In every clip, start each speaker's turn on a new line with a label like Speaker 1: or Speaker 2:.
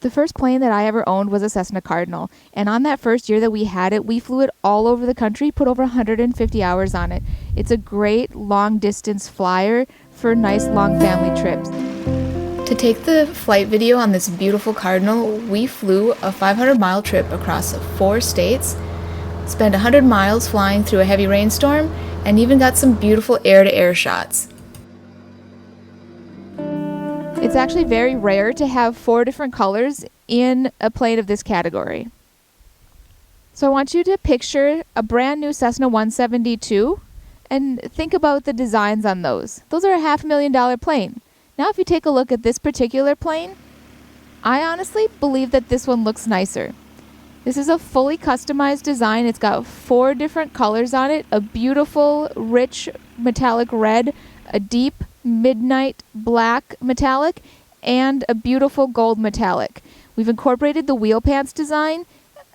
Speaker 1: The first plane that I ever owned was a Cessna Cardinal, and on that first year that we had it, we flew it all over the country, put over 150 hours on it. It's a great long-distance flyer for nice long family trips. To take the flight video on this beautiful Cardinal, we flew a 500-mile trip across 4 states, spent 100 miles flying through a heavy rainstorm, and even got some beautiful air-to-air shots. It's actually very rare to have 4 different colors in a plane of this category. So I want you to picture a brand new Cessna 172 and think about the designs on those. Those are a $500,000 plane. Now if you take a look at this particular plane, I honestly believe that this one looks nicer. This is a fully customized design. It's got 4 different colors on it, a beautiful rich metallic red, a deep midnight black metallic, and a beautiful gold metallic. We've incorporated the wheel pants design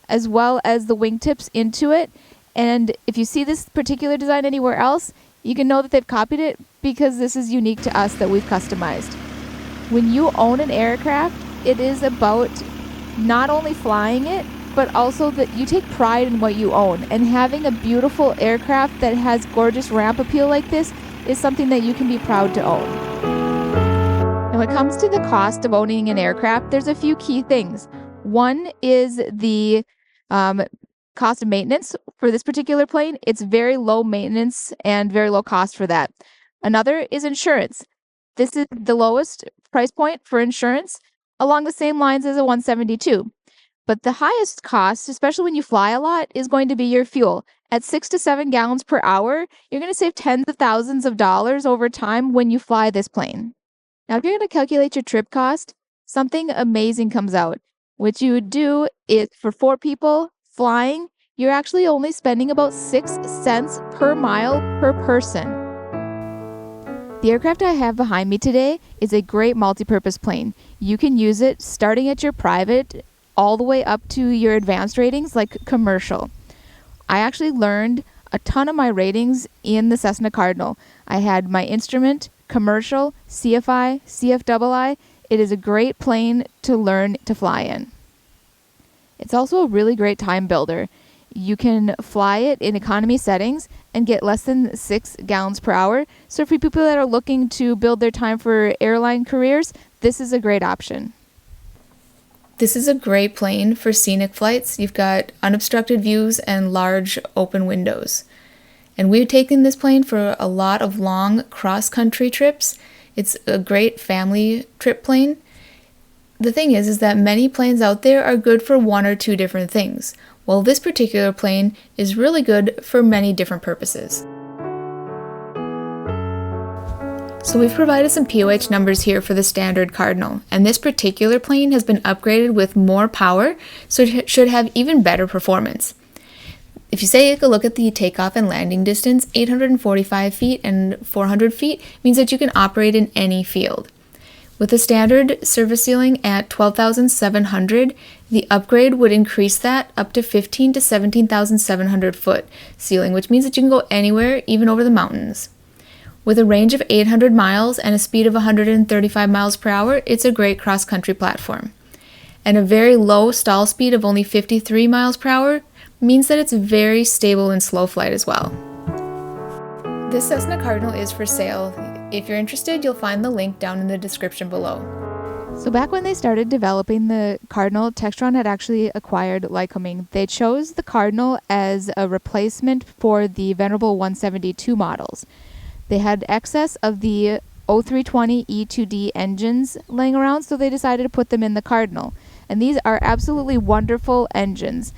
Speaker 1: as well as the wingtips into it, and if you see this particular design anywhere else, you can know that they've copied it because this is unique to us that we've customized. When you own an aircraft, it is about not only flying it, but also that you take pride in what you own, and having a beautiful aircraft that has gorgeous ramp appeal like this is something that you can be proud to own. And when it comes to the cost of owning an aircraft, there's a few key things. One is the cost of maintenance. For this particular plane, it's very low maintenance and very low cost for that. Another is insurance. This is the lowest price point for insurance, along the same lines as a 172. But the highest cost, especially when you fly a lot, is going to be your fuel. At 6 to 7 gallons per hour, you're going to save tens of thousands of dollars over time when you fly this plane. Now, if you're going to calculate your trip cost, something amazing comes out. What you would do is, for 4 people flying, you're actually only spending about 6 cents per mile per person. The aircraft I have behind me today is a great multi-purpose plane. You can use it starting at your private all the way up to your advanced ratings like commercial. I actually learned a ton of my ratings in the Cessna Cardinal. I had my instrument, commercial, CFI, CFII. It is a great plane to learn to fly in. It's also a really great time builder. You can fly it in economy settings and get less than 6 gallons per hour. So for people that are looking to build their time for airline careers, this is a great option. This is a great plane for scenic flights. You've got unobstructed views and large open windows. And we've taken this plane for a lot of long cross-country trips. It's a great family trip plane. The thing is that many planes out there are good for 1 or 2 different things, while this particular plane is really good for many different purposes. So we've provided some POH numbers here for the standard Cardinal, and this particular plane has been upgraded with more power, so it should have even better performance. If you take a look at the takeoff and landing distance, 845 feet and 400 feet means that you can operate in any field. With a standard service ceiling at 12,700, the upgrade would increase that up to 15 to 17,700 foot ceiling, which means that you can go anywhere, even over the mountains. With a range of 800 miles and a speed of 135 miles per hour, it's a great cross-country platform. And a very low stall speed of only 53 miles per hour means that it's very stable in slow flight as well. This Cessna Cardinal is for sale. If you're interested, you'll find the link down in the description below. So back when they started developing the Cardinal, Textron had actually acquired Lycoming. They chose the Cardinal as a replacement for the venerable 172 models. They had excess of the 0320 E2D engines laying around, so they decided to put them in the Cardinal. And these are absolutely wonderful engines.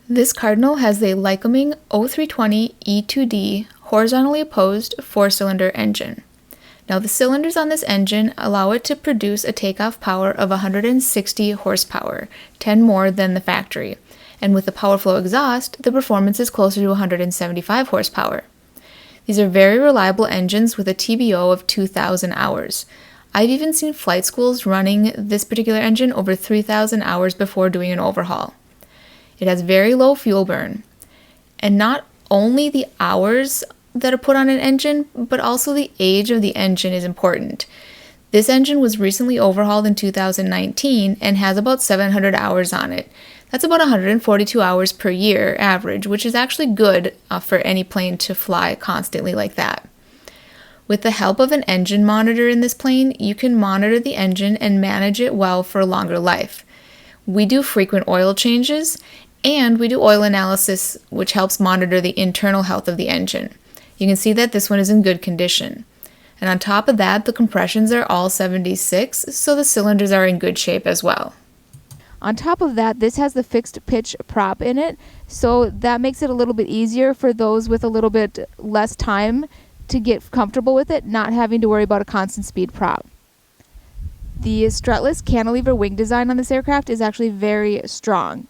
Speaker 1: This Cardinal has the Lycoming 0320 E2D horizontally opposed 4-cylinder engine. Now the cylinders on this engine allow it to produce a takeoff power of 160 horsepower, 10 more than the factory. And with the power flow exhaust, the performance is closer to 175 horsepower. These are very reliable engines with a TBO of 2,000 hours. I've even seen flight schools running this particular engine over 3,000 hours before doing an overhaul. It has very low fuel burn. And not only the hours that are put on an engine, but also the age of the engine is important.
Speaker 2: This engine was recently overhauled in 2019 and has about 700 hours on it. That's about 142 hours per year average, which is actually good for any plane to fly constantly like that. With the help of an engine monitor in this plane, you can monitor the engine and manage it well for a longer life. We do frequent oil changes, and we do oil analysis, which helps monitor the internal health of the engine. You can see that this one is in good condition. And on top of that, the compressions are all 76, so the cylinders are in good shape as well.
Speaker 1: On top of that, this has the fixed pitch prop in it, so that makes it a little bit easier for those with a little bit less time to get comfortable with it, not having to worry about a constant speed prop. The strutless cantilever wing design on this aircraft is actually very strong.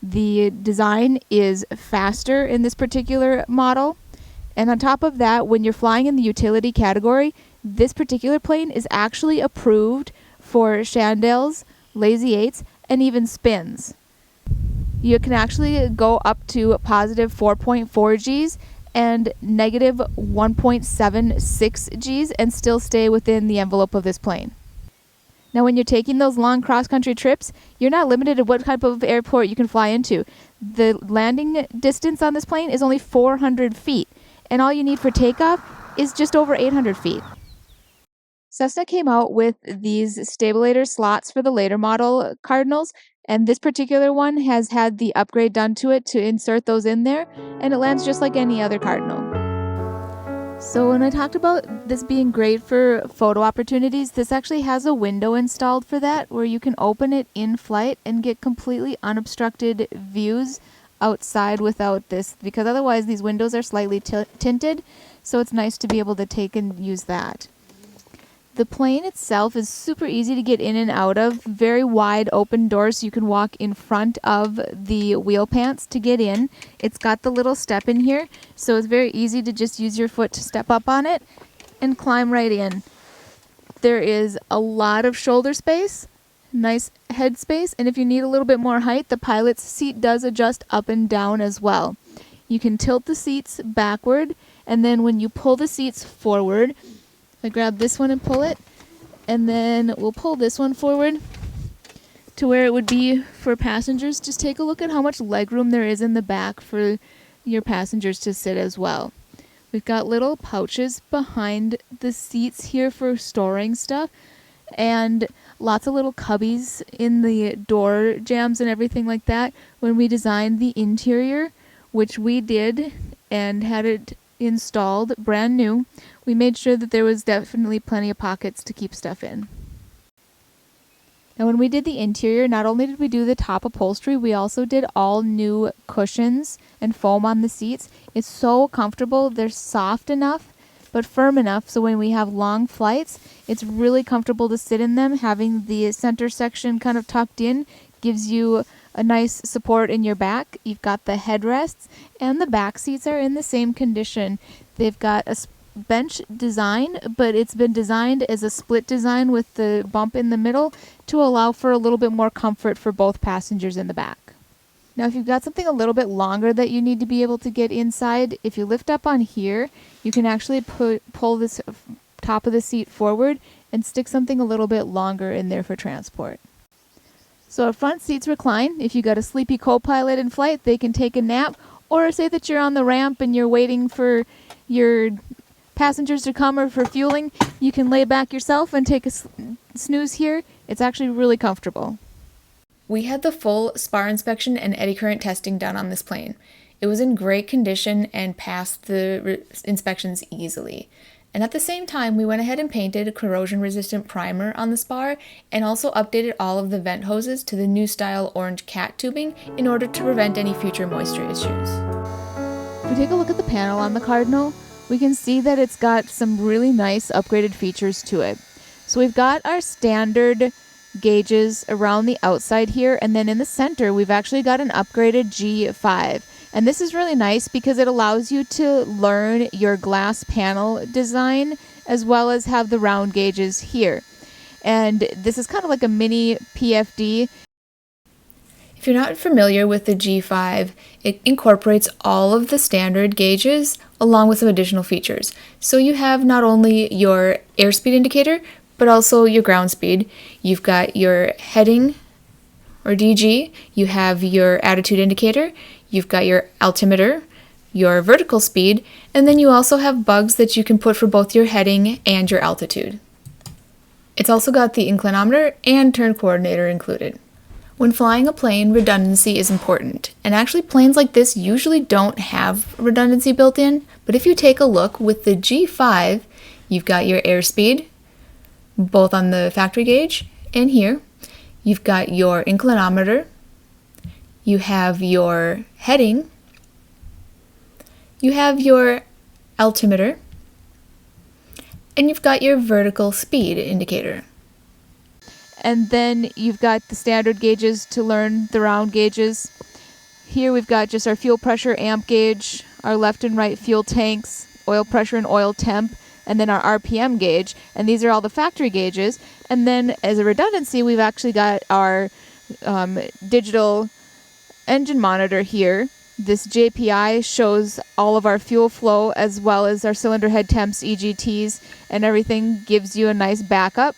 Speaker 1: The design is faster in this particular model. And on top of that, when you're flying in the utility category, this particular plane is actually approved for chandelles, lazy eights, and even spins. You can actually go up to positive 4.4 Gs and negative 1.76 Gs and still stay within the envelope of this plane. Now, when you're taking those long cross-country trips, you're not limited to what type of airport you can fly into. The landing distance on this plane is only 400 feet. And all you need for takeoff is just over 800 feet. Cessna came out with these stabilator slots for the later model Cardinals, and this particular one has had the upgrade done to it to insert those in there, and it lands just like any other Cardinal. So when I talked about this being great for photo opportunities, this actually has a window installed for that where you can open it in flight and get completely unobstructed views outside without this, because otherwise these windows are slightly tinted, so it's nice to be able to take and use that. The plane itself is super easy to get in and out of, very wide open doors so you can walk in front of the wheel pants to get in. It's got the little step in here, so it's very easy to just use your foot to step up on it and climb right in. There is a lot of shoulder space, nice head space, and if you need a little bit more height, the pilot's seat does adjust up and down as well. You can tilt the seats backward, and then when you pull the seats forward, I grab this one and pull it, and then we'll pull this one forward to where it would be for passengers. Just take a look at how much legroom there is in the back for your passengers to sit as well. We've got little pouches behind the seats here for storing stuff, and lots of little cubbies in the door jambs and everything like that. When we designed the interior, which we did and had it installed brand new, we made sure that there was definitely plenty of pockets to keep stuff in. Now when we did the interior, not only did we do the top upholstery, we also did all new cushions and foam on the seats. It's so comfortable. They're soft enough but firm enough so when we have long flights, it's really comfortable to sit in them. Having the center section kind of tucked in gives you a nice support in your back. You've got the headrests, and the back seats are in the same condition. They've got a bench design, but it's been designed as a split design with the bump in the middle to allow for a little bit more comfort for both passengers in the back. Now, if you've got something a little bit longer that you need to be able to get inside, if you lift up on here, you can actually pull this top of the seat forward and stick something a little bit longer in there for transport. So our front seats recline. If you got a sleepy co-pilot in flight, they can take a nap, or say that you're on the ramp and you're waiting for your passengers to come or for fueling, you can lay back yourself and take a snooze here. It's actually really comfortable.
Speaker 2: We had the full spar inspection and eddy current testing done on this plane. It was in great condition and passed the inspections easily. And at the same time, we went ahead and painted a corrosion-resistant primer on the spar and also updated all of the vent hoses to the new style orange cat tubing in order to prevent any future moisture issues.
Speaker 1: If we take a look at the panel on the Cardinal, we can see that it's got some really nice upgraded features to it. So we've got our standard gauges around the outside here, and then in the center we've actually got an upgraded G5. And this is really nice because it allows you to learn your glass panel design as well as have the round gauges here. And this is kind of like a mini PFD.
Speaker 2: If you're not familiar with the G5, it incorporates all of the standard gauges along with some additional features. So you have not only your airspeed indicator, but also your ground speed. You've got your heading or DG, you have your attitude indicator, you've got your altimeter, your vertical speed, and then you also have bugs that you can put for both your heading and your altitude. It's also got the inclinometer and turn coordinator included. When flying a plane, redundancy is important, and actually planes like this usually don't have redundancy built in, but if you take a look with the G5, you've got your airspeed, both on the factory gauge and here. You've got your inclinometer, you have your heading, you have your altimeter, and you've got your vertical speed indicator.
Speaker 1: And then you've got the standard gauges to learn the round gauges. Here we've got just our fuel pressure amp gauge, our left and right fuel tanks, oil pressure and oil temp, and then our RPM gauge. And these are all the factory gauges. And then as a redundancy, we've actually got our digital engine monitor here. This JPI shows all of our fuel flow as well as our cylinder head temps, EGTs, and everything gives you a nice backup.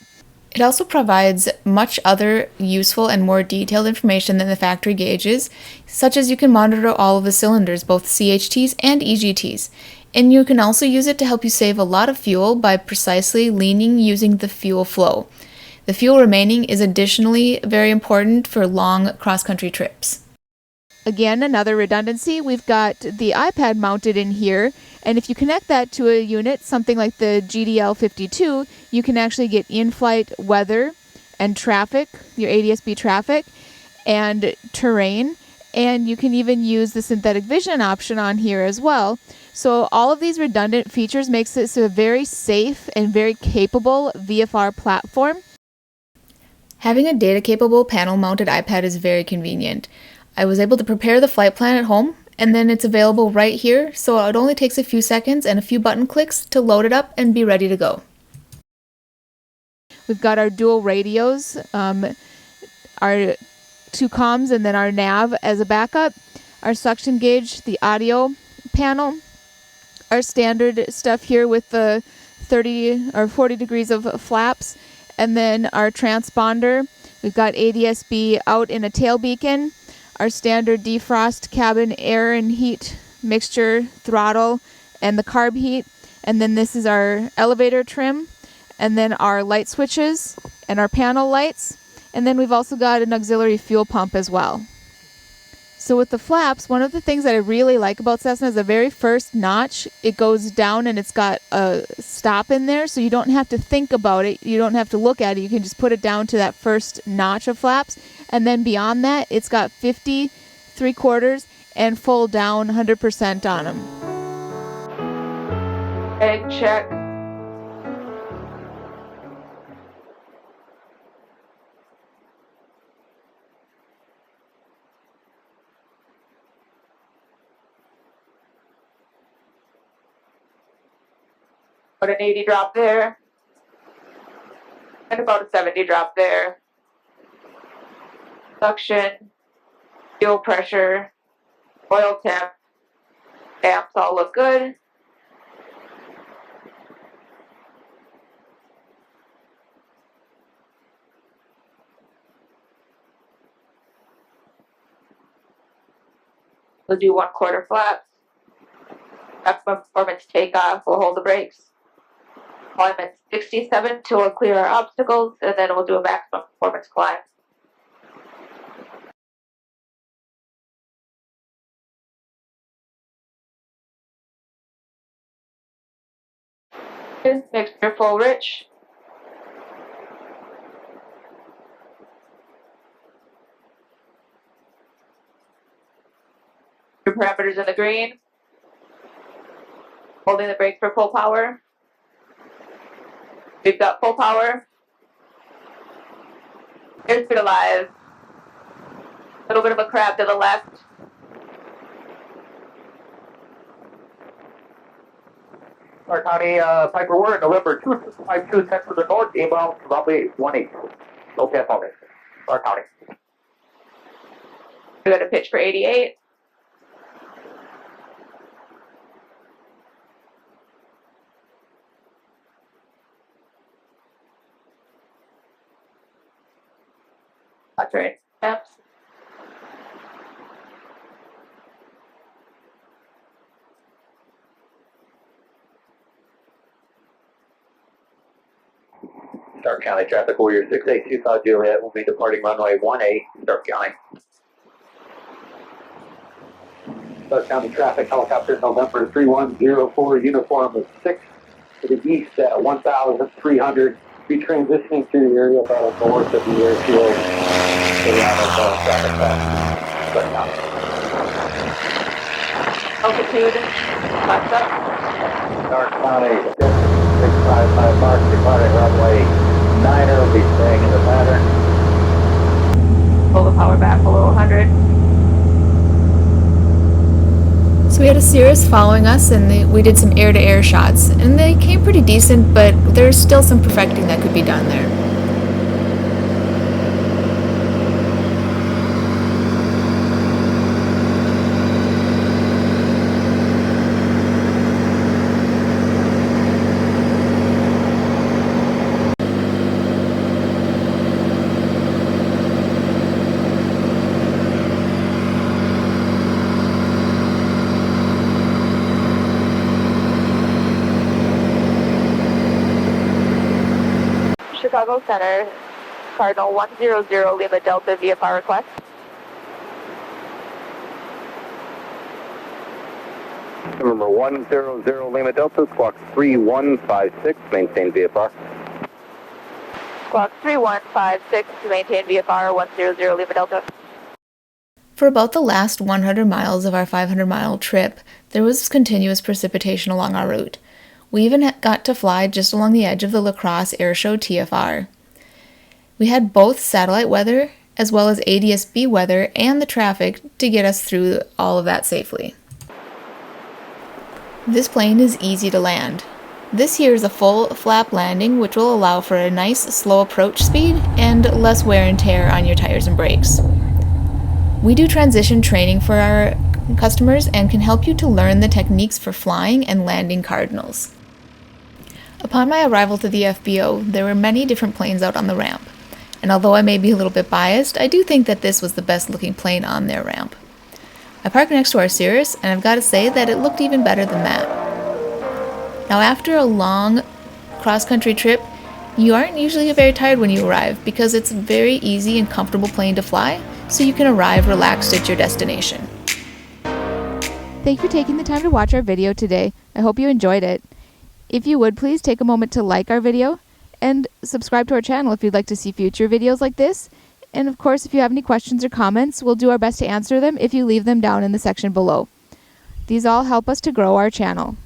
Speaker 2: It also provides much other useful and more detailed information than the factory gauges, such as you can monitor all of the cylinders, both CHTs and EGTs. And you can also use it to help you save a lot of fuel by precisely leaning using the fuel flow. The fuel remaining is additionally very important for long cross-country trips.
Speaker 1: Again, another redundancy, we've got the iPad mounted in here, and if you connect that to a unit, something like the GDL52, you can actually get in-flight weather and traffic, your ADS-B traffic, and terrain, and you can even use the synthetic vision option on here as well. So all of these redundant features makes this a very safe and very capable VFR platform.
Speaker 2: Having a data-capable panel-mounted iPad is very convenient. I was able to prepare the flight plan at home, and then it's available right here, so it only takes a few seconds and a few button clicks to load it up and be ready to go.
Speaker 1: We've got our dual radios, our two comms, and then our nav as a backup, our suction gauge, the audio panel, our standard stuff here with the 30 or 40 degrees of flaps, and then our transponder. We've got ADS-B out in a tail beacon, our standard defrost cabin air and heat mixture throttle, and the carb heat. And then this is our elevator trim, and then our light switches and our panel lights. And then we've also got an auxiliary fuel pump as well. So with the flaps, one of the things that I really like about Cessna is the very first notch, it goes down and it's got a stop in there, so you don't have to think about it, you don't have to look at it, you can just put it down to that first notch of flaps, and then beyond that, it's got 50, 3/4, and full down 100% on them. Egg check. About an 80 drop there, and about a 70 drop there. Suction, fuel pressure, oil temp, amps all look good. We'll do 1/4 flaps. Maximum performance takeoff, we'll hold the brakes. Climb at 67 till we'll clear our obstacles, and then we'll do a maximum performance climb. Mixture full rich. Your parameters in the green. Holding the brake for full power. We've got full power. Airspeed alive. A little bit of a crab to the left.
Speaker 3: Our County, Piper, we're in November 252, set for the north, inbound, roughly 18. Okay, okay. Our County.
Speaker 1: We got a pitch for 88. That's right. Yep.
Speaker 3: Stark County traffic, Warrior 682 South Juliet will be departing runway 18, Stark County. Stark County traffic, helicopter November 3104, uniform of 6 to the east at 1,300. Be transitioning through the area about north of the airfield. Traffic pass. Stark County.
Speaker 1: Altitude. Left up.
Speaker 3: Stark County 655 Mark, departing runway 9er, will be staying in the pattern.
Speaker 1: Pull the power back below 100.
Speaker 2: So we had a Cirrus following us, and we did some air-to-air shots, and they came pretty decent, but there's still some perfecting that could be done there.
Speaker 1: Chicago Center, Cardinal 100 Lima Delta VFR request.
Speaker 3: Number 100 Lima Delta, squawk 3156, maintain VFR.
Speaker 1: Squawk 3156, maintain VFR 100 Lima Delta.
Speaker 2: For about the last 100 miles of our 500-mile trip, there was continuous precipitation along our route. We even got to fly just along the edge of the La Crosse Airshow TFR. We had both satellite weather as well as ADS-B weather and the traffic to get us through all of that safely. This plane is easy to land. This here is a full flap landing, which will allow for a nice slow approach speed and less wear and tear on your tires and brakes. We do transition training for our customers and can help you to learn the techniques for flying and landing Cardinals. Upon my arrival to the FBO, there were many different planes out on the ramp, and although I may be a little bit biased, I do think that this was the best looking plane on their ramp. I parked next to our Cirrus, and I've got to say that it looked even better than that. Now, after a long cross-country trip, you aren't usually very tired when you arrive because it's a very easy and comfortable plane to fly, so you can arrive relaxed at your destination.
Speaker 1: Thank you for taking the time to watch our video today. I hope you enjoyed it. If you would, please take a moment to like our video and subscribe to our channel if you'd like to see future videos like this. And of course, if you have any questions or comments, we'll do our best to answer them if you leave them down in the section below. These all help us to grow our channel.